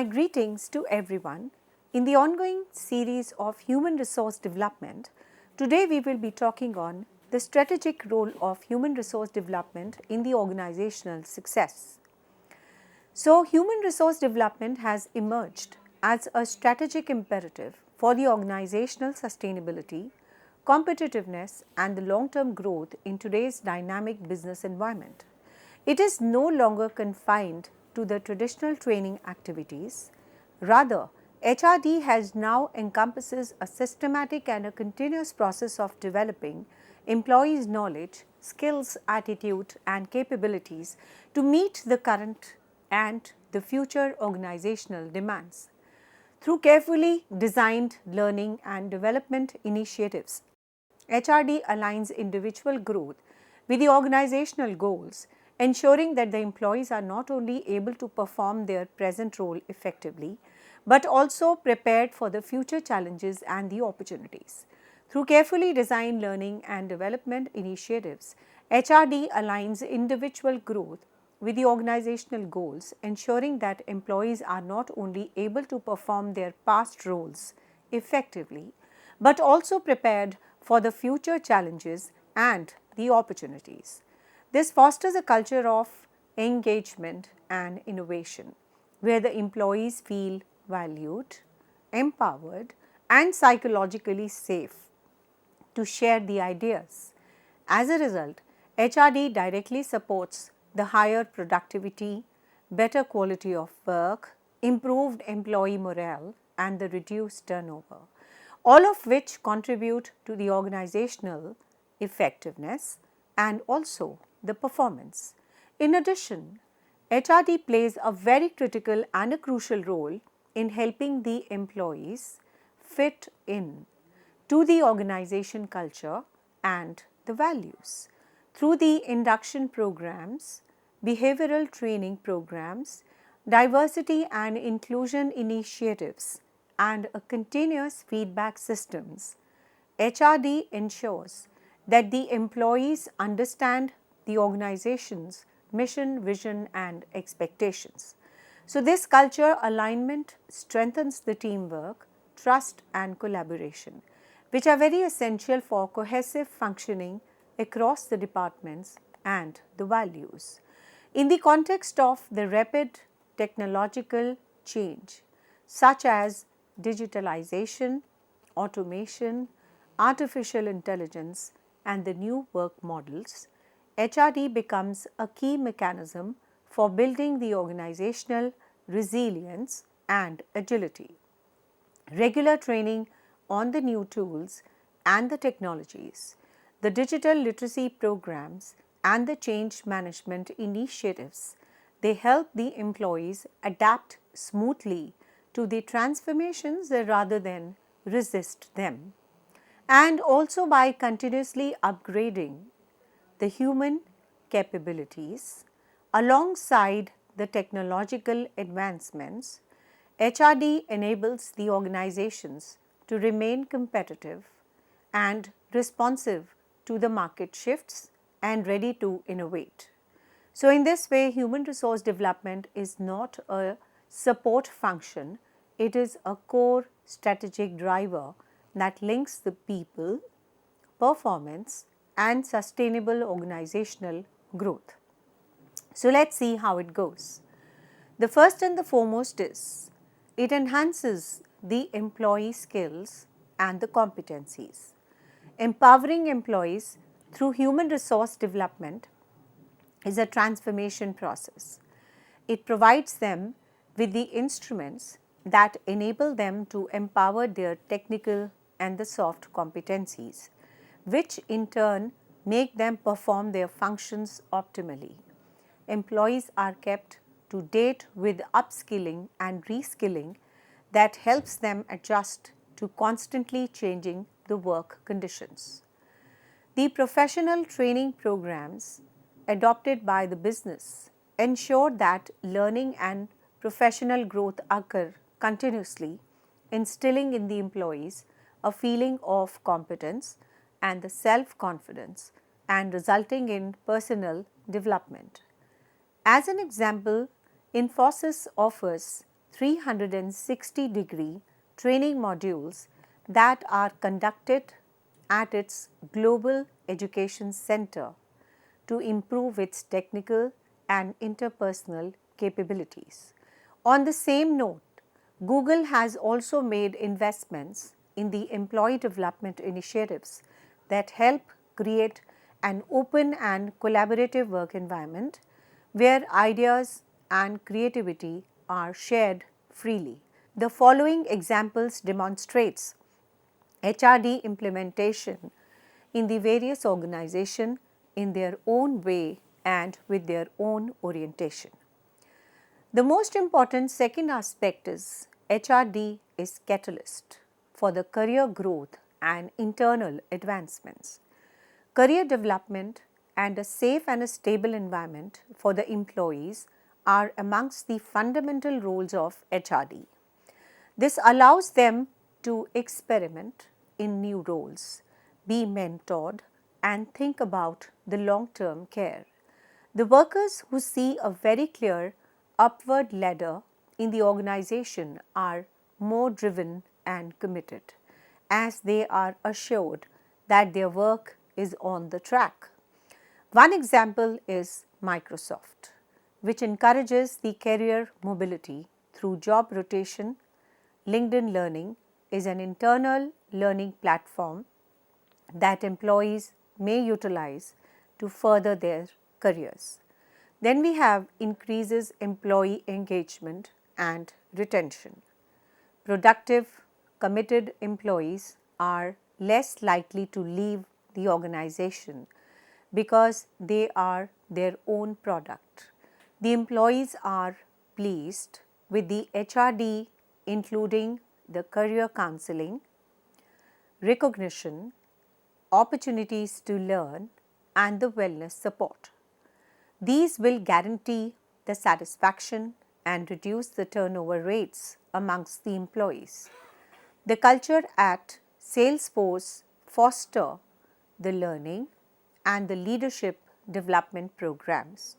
My greetings to everyone. In the ongoing series of human resource development, today we will be talking on the strategic role of human resource development in the organizational success. So, human resource development has emerged as a strategic imperative for the organizational sustainability, competitiveness, and the long-term growth in today's dynamic business environment. It is no longer confined to the traditional training activities. Rather, HRD has now encompasses a systematic and a continuous process of developing employees' knowledge, skills, attitude, and capabilities to meet the current and the future organizational demands. Through carefully designed learning and development initiatives, HRD aligns individual growth with the organizational goals, ensuring that the employees are not only able to perform their present role effectively, but also prepared for the future challenges and the opportunities. Through carefully designed learning and development initiatives, HRD aligns individual growth with the organizational goals, ensuring that employees are not only able to perform their past roles effectively, but also prepared for the future challenges and the opportunities. This fosters a culture of engagement and innovation, where the employees feel valued, empowered, and psychologically safe to share the ideas. As a result, HRD directly supports the higher productivity, better quality of work, improved employee morale, and the reduced turnover, all of which contribute to the organizational effectiveness and also the performance. In addition, HRD plays a very critical and a crucial role in helping the employees fit in to the organization culture and the values. Through the induction programs, behavioral training programs, diversity and inclusion initiatives, and a continuous feedback systems, HRD ensures that the employees understand the organization's mission, vision, and expectations. So, this culture alignment strengthens the teamwork, trust, and collaboration, which are very essential for cohesive functioning across the departments and the values. In the context of the rapid technological change, such as digitalization, automation, artificial intelligence, and the new work models, HRD becomes a key mechanism for building the organizational resilience and agility. Regular training on the new tools and the technologies, the digital literacy programs, and the change management initiatives, they help the employees adapt smoothly to the transformations rather than resist them. And also by continuously upgrading the human capabilities alongside the technological advancements, HRD enables the organizations to remain competitive and responsive to the market shifts and ready to innovate. So, in this way, human resource development is not a support function, it is a core strategic driver that links the people, performance, and sustainable organizational growth. So, let us see how it goes. The first and the foremost is it enhances the employee skills and the competencies. Empowering employees through human resource development is a transformation process. It provides them with the instruments that enable them to empower their technical and the soft competencies, which in turn make them perform their functions optimally. Employees are kept to date with upskilling and reskilling that helps them adjust to constantly changing the work conditions. The professional training programs adopted by the business ensure that learning and professional growth occur continuously, instilling in the employees a feeling of competence and the self-confidence and resulting in personal development. As an example, Infosys offers 360-degree training modules that are conducted at its Global Education Center to improve its technical and interpersonal capabilities. On the same note, Google has also made investments in the employee development initiatives that help create an open and collaborative work environment where ideas and creativity are shared freely. The following examples demonstrates HRD implementation in the various organizations in their own way and with their own orientation. The most important second aspect is HRD is catalyst for the career growth and internal advancements. Career development and a safe and a stable environment for the employees are amongst the fundamental roles of HRD. This allows them to experiment in new roles, be mentored, and think about the long-term care. The workers who see a very clear upward ladder in the organization are more driven and committed, as they are assured that their work is on the track. One example is Microsoft, which encourages the career mobility through job rotation. LinkedIn Learning is an internal learning platform that employees may utilize to further their careers. Then we have increases employee engagement and retention. Productive, committed employees are less likely to leave the organization because they are their own product. The employees are pleased with the HRD, including the career counseling, recognition, opportunities to learn, and the wellness support. These will guarantee the satisfaction and reduce the turnover rates amongst the employees. The culture at Salesforce foster the learning and the leadership development programs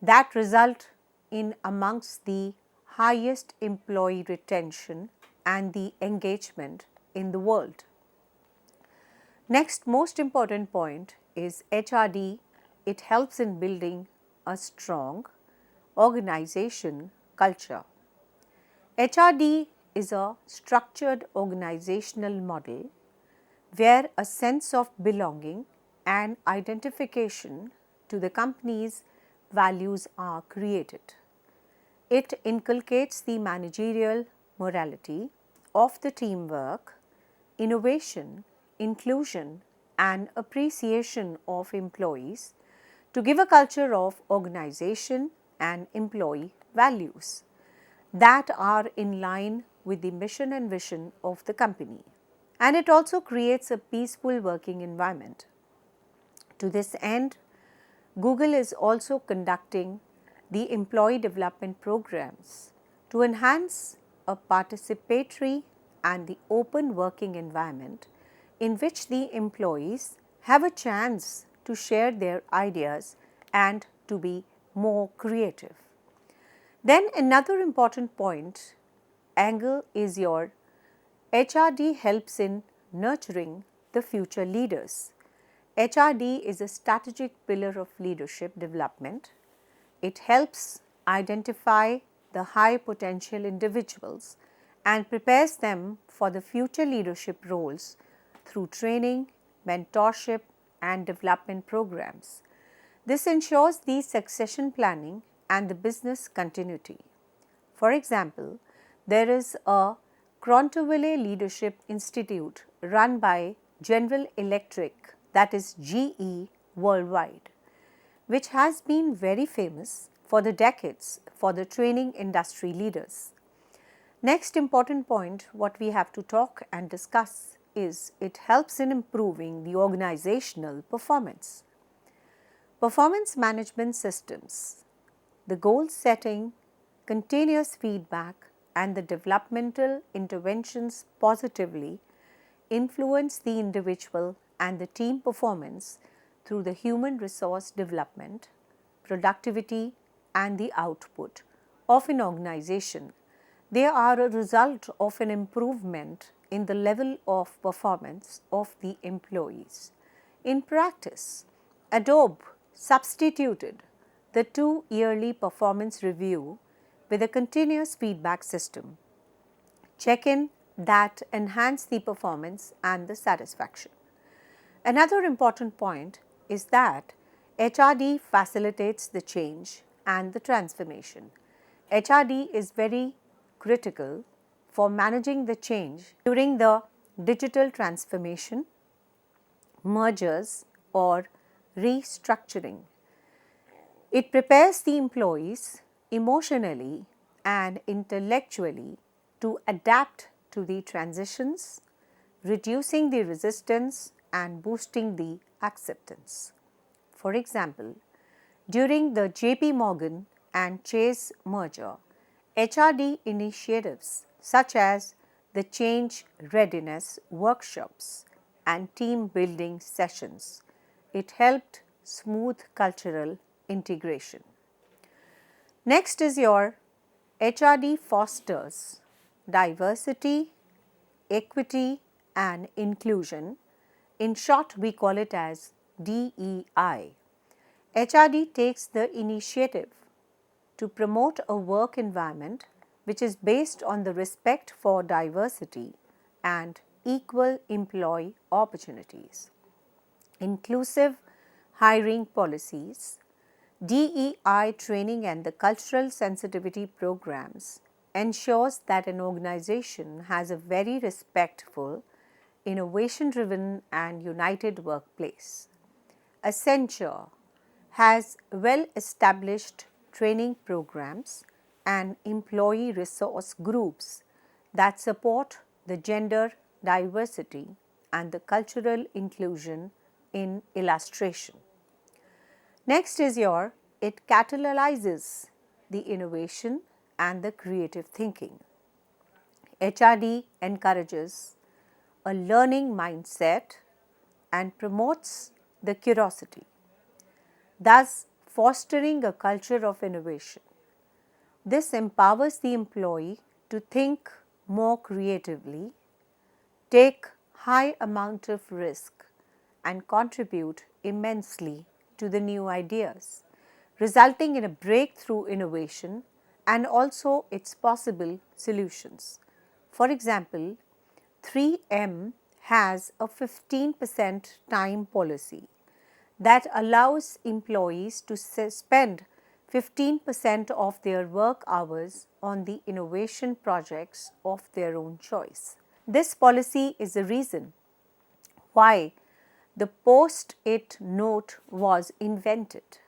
that result in amongst the highest employee retention and the engagement in the world. Next most important point is HRD. It helps in building a strong organization culture. HRD is a structured organizational model where a sense of belonging and identification to the company's values are created. It inculcates the managerial morality of the teamwork, innovation, inclusion, and appreciation of employees to give a culture of organization and employee values that are in line with the mission and vision of the company. And it also creates a peaceful working environment. To this end, Google is also conducting the employee development programs to enhance a participatory and the open working environment in which the employees have a chance to share their ideas and to be more creative. Then another important point angle is your HRD helps in nurturing the future leaders. HRD is a strategic pillar of leadership development. It helps identify the high potential individuals and prepares them for the future leadership roles through training, mentorship, and development programs. This ensures the succession planning and the business continuity. For example, there is a Crontoville Leadership Institute run by General Electric, that is GE worldwide, which has been very famous for the decades for the training industry leaders. Next important point what we have to talk and discuss is it helps in improving the organizational performance. Performance management systems, the goal setting, continuous feedback, and the developmental interventions positively influence the individual and the team performance through the human resource development, productivity, and the output of an organization They are a result of an improvement in the level of performance of the employees. In practice, Adobe substituted the 2-yearly performance review with a continuous feedback system check-in that enhance the performance and the satisfaction. Another important point is that HRD facilitates the change and the transformation. HRD is very critical for managing the change during the digital transformation, mergers, or restructuring. It prepares the employees emotionally and intellectually to adapt to the transitions, reducing the resistance and boosting the acceptance. For example, during the JP Morgan and Chase merger, HRD initiatives such as the change readiness workshops and team building sessions, it helped smooth cultural integration. Next is your HRD fosters diversity, equity and inclusion. In short, we call it as DEI. HRD takes the initiative to promote a work environment which is based on the respect for diversity and equal employee opportunities. Inclusive hiring policies, DEI training and the cultural sensitivity programs ensures that an organization has a very respectful, innovation-driven and united workplace. Accenture has well-established training programs and employee resource groups that support the gender diversity and the cultural inclusion in illustration. Next is it catalyzes the innovation and the creative thinking. HRD encourages a learning mindset and promotes the curiosity, thus fostering a culture of innovation. This empowers the employee to think more creatively, take high amount of risk and contribute immensely to the new ideas, resulting in a breakthrough innovation and also its possible solutions. For example, 3M has a 15% time policy that allows employees to spend 15% of their work hours on the innovation projects of their own choice. This policy is the reason why the post-it note was invented,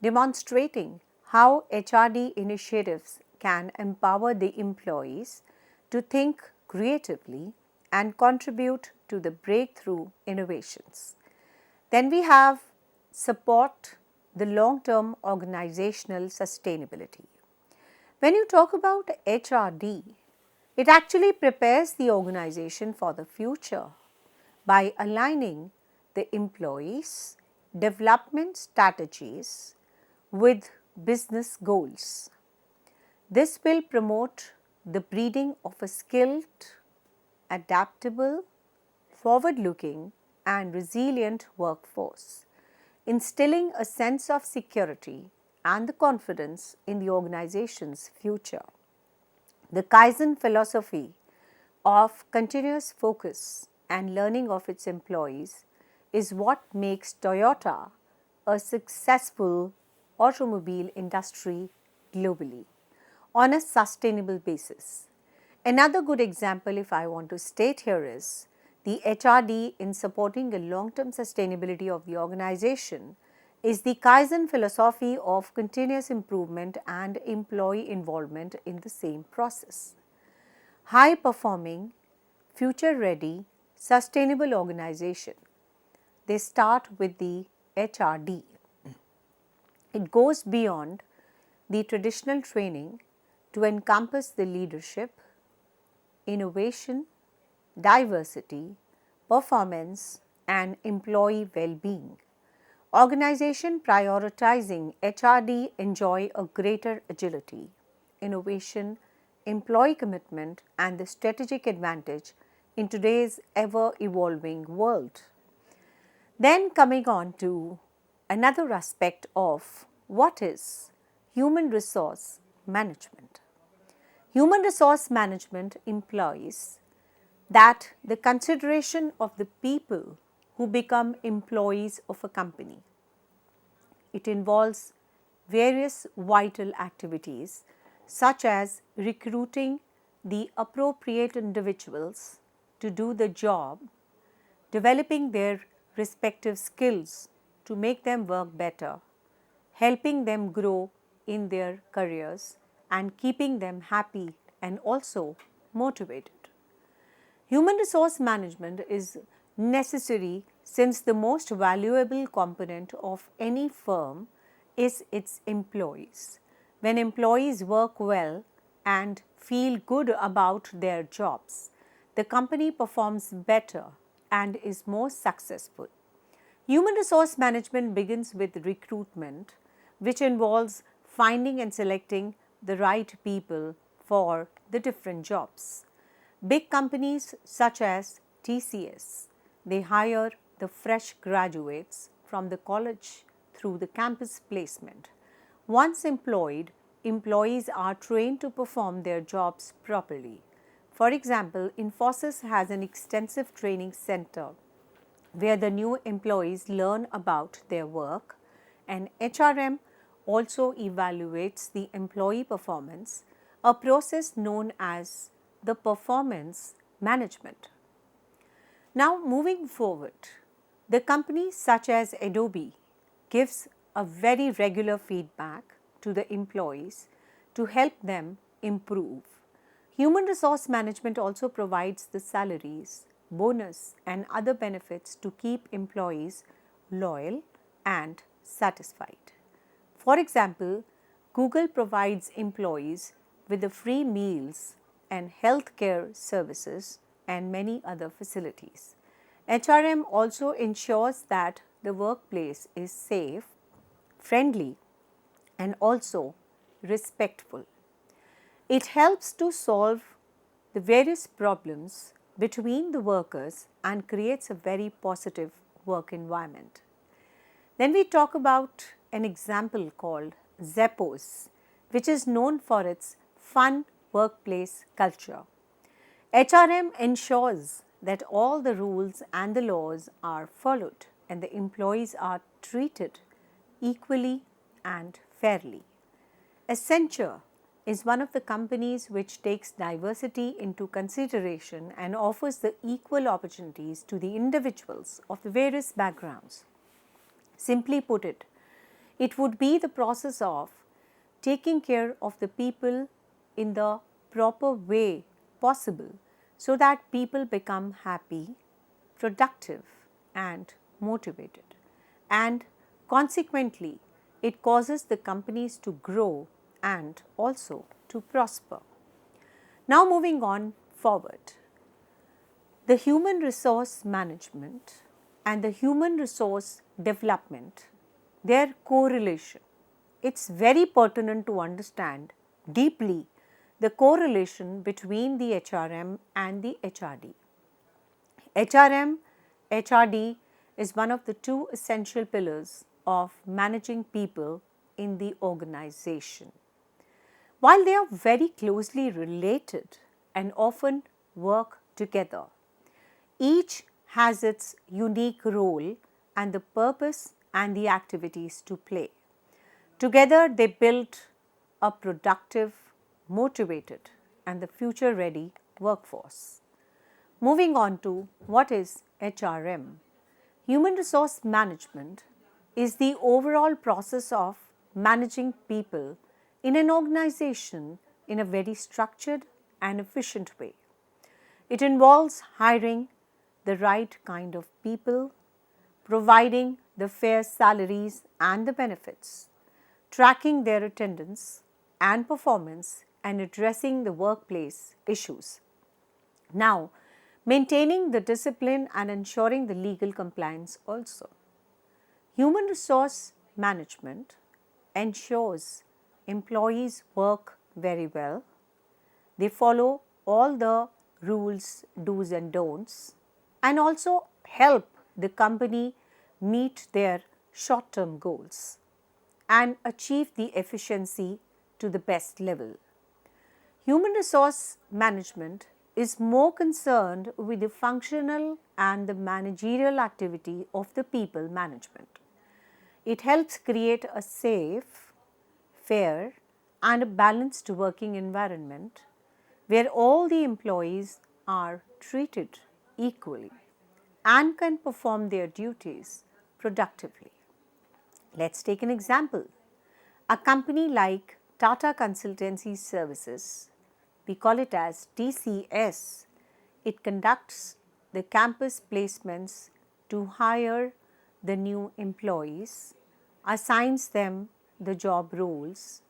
demonstrating how HRD initiatives can empower the employees to think creatively and contribute to the breakthrough innovations. Then we have support the long-term organizational sustainability. When you talk about HRD, it actually prepares the organization for the future by aligning the employees' development strategies with business goals. This will promote the breeding of a skilled, adaptable, forward-looking and resilient workforce, instilling a sense of security and the confidence in the organization's future. The Kaizen philosophy of continuous focus and learning of its employees is what makes Toyota a successful automobile industry globally on a sustainable basis. Another good example, if I want to state here, is the HRD in supporting a long-term sustainability of the organization is the Kaizen philosophy of continuous improvement and employee involvement in the same process. High-performing, future-ready, sustainable organization, they start with the HRD. It goes beyond the traditional training to encompass the leadership, innovation, diversity, performance and employee well-being. Organization prioritizing HRD enjoy a greater agility, innovation employee commitment, and the strategic advantage in today's ever-evolving world. Then coming on to another aspect of what is human resource management. Human resource management implies that the consideration of the people who become employees of a company. It involves various vital activities such as recruiting the appropriate individuals to do the job, developing their respective skills to make them work better, helping them grow in their careers, and keeping them happy and also motivated. Human resource management is necessary since the most valuable component of any firm is its employees. When employees work well and feel good about their jobs, the company performs better and is more successful. Human resource management begins with recruitment, which involves finding and selecting the right people for the different jobs. Big companies such as TCS, they hire the fresh graduates from the college through the campus placement. Once employed, employees are trained to perform their jobs properly. For example, Infosys has an extensive training center where the new employees learn about their work, and HRM also evaluates the employee performance, a process known as the performance management. Now moving forward, the companies such as Adobe gives a very regular feedback to the employees to help them improve. Human resource management also provides the salaries, bonus and other benefits to keep employees loyal and satisfied. For example, Google provides employees with the free meals and healthcare services and many other facilities. HRM also ensures that the workplace is safe, friendly and also respectful. It helps to solve the various problems between the workers and creates a very positive work environment. Then we talk about an example called Zappos, which is known for its fun workplace culture. HRM ensures that all the rules and the laws are followed and the employees are treated equally and fairly. Accenture is one of the companies which takes diversity into consideration and offers the equal opportunities to the individuals of the various backgrounds. Simply put it would be the process of taking care of the people in the proper way possible so that people become happy, productive and motivated, and consequently it causes the companies to grow and also to prosper. Now moving on forward, the human resource management and the human resource development, their correlation. It's very pertinent to understand deeply the correlation between the HRM and the HRD. HRM, HRD is one of the two essential pillars of managing people in the organization. While they are very closely related and often work together, each has its unique role and the purpose and the activities to play. Together they build a productive, motivated and the future-ready workforce. Moving on to what is HRM. Human resource management is the overall process of managing people in an organization in a very structured and efficient way. It involves hiring the right kind of people, providing the fair salaries and the benefits, tracking their attendance and performance, and addressing the workplace issues. Now, maintaining the discipline and ensuring the legal compliance also. Human resource management ensures employees work very well, They follow all the rules, do's and don'ts, and also help the company meet their short-term goals and achieve the efficiency to the best level. Human resource management is more concerned with the functional and the managerial activity of the people management. It helps create a safe, fair, and a balanced working environment where all the employees are treated equally and can perform their duties productively. Let's take an example. A company like Tata Consultancy Services, we call it as TCS, it conducts the campus placements to hire the new employees, assigns them the job roles,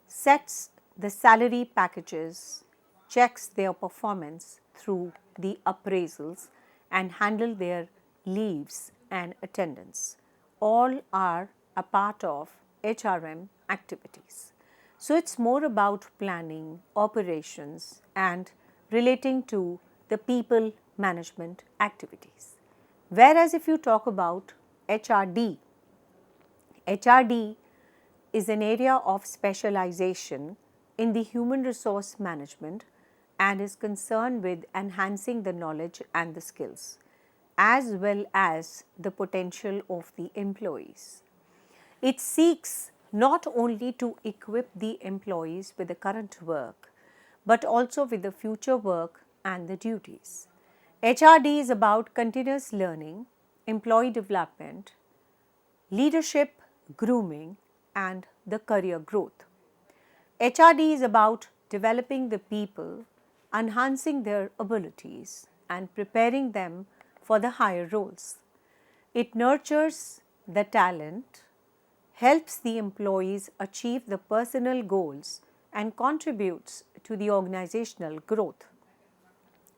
sets the salary packages, checks their performance through the appraisals, and handle their leaves and attendance. All are a part of HRM activities. So it's more about planning, operations, and relating to the people management activities. Whereas if you talk about HRD, HRD is an area of specialization in the human resource management and is concerned with enhancing the knowledge and the skills as well as the potential of the employees. It seeks not only to equip the employees with the current work, but also with the future work and the duties. HRD is about continuous learning, employee development, leadership, grooming, and the career growth. HRD is about developing the people, enhancing their abilities, and preparing them for the higher roles. It nurtures the talent, helps the employees achieve the personal goals, and contributes to the organizational growth.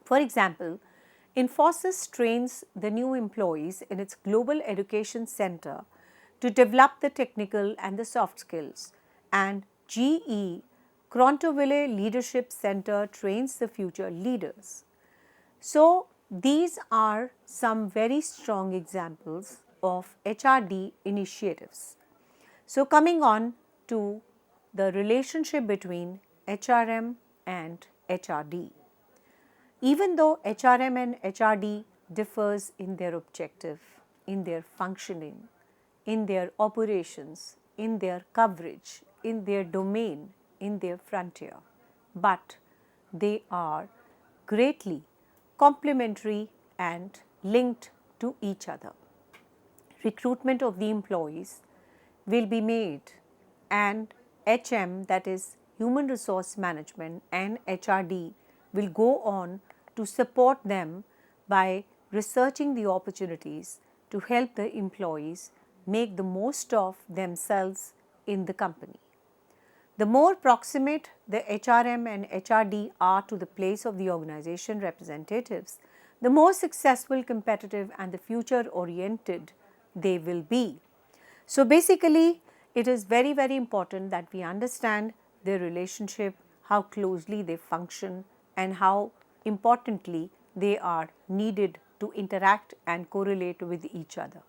For example, Infosys trains the new employees in its Global Education Center to develop the technical and the soft skills, and GE Crontoville Leadership Center trains the future leaders. So, these are some very strong examples of HRD initiatives. So, coming on to the relationship between HRM and HRD. Even though HRM and HRD differs in their objective, in their functioning, in their operations, in their coverage, in their domain, in their frontier, but they are greatly complementary and linked to each other. Recruitment of the employees will be made, and HM, that is Human Resource Management, and HRD will go on to support them by researching the opportunities to help the employees make the most of themselves in the company. The more proximate the HRM and HRD are to the place of the organization representatives, the more successful, competitive, and the future oriented they will be. So, basically, it is very, very important that we understand their relationship, how closely they function, and how importantly they are needed to interact and correlate with each other.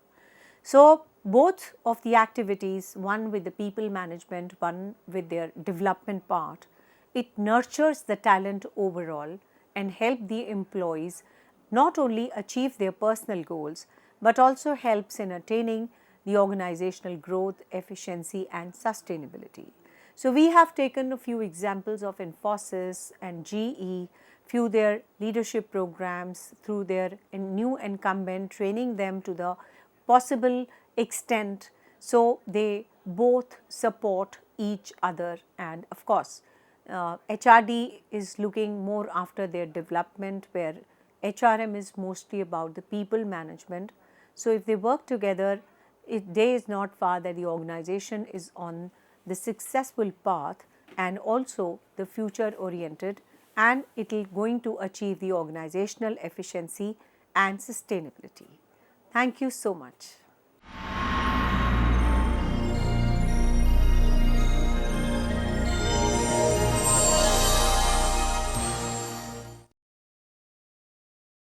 So, both of the activities, one with the people management, one with their development part, it nurtures the talent overall and help the employees not only achieve their personal goals, but also helps in attaining the organizational growth, efficiency, and sustainability. So, we have taken a few examples of Infosys and GE, few their leadership programs through their new incumbent, training them to the possible extent. So, they both support each other, and of course, HRD is looking more after their development, where HRM is mostly about the people management. So, if they work together, day is not far that the organization is on the successful path and also the future oriented, and it is going to achieve the organizational efficiency and sustainability. Thank you so much.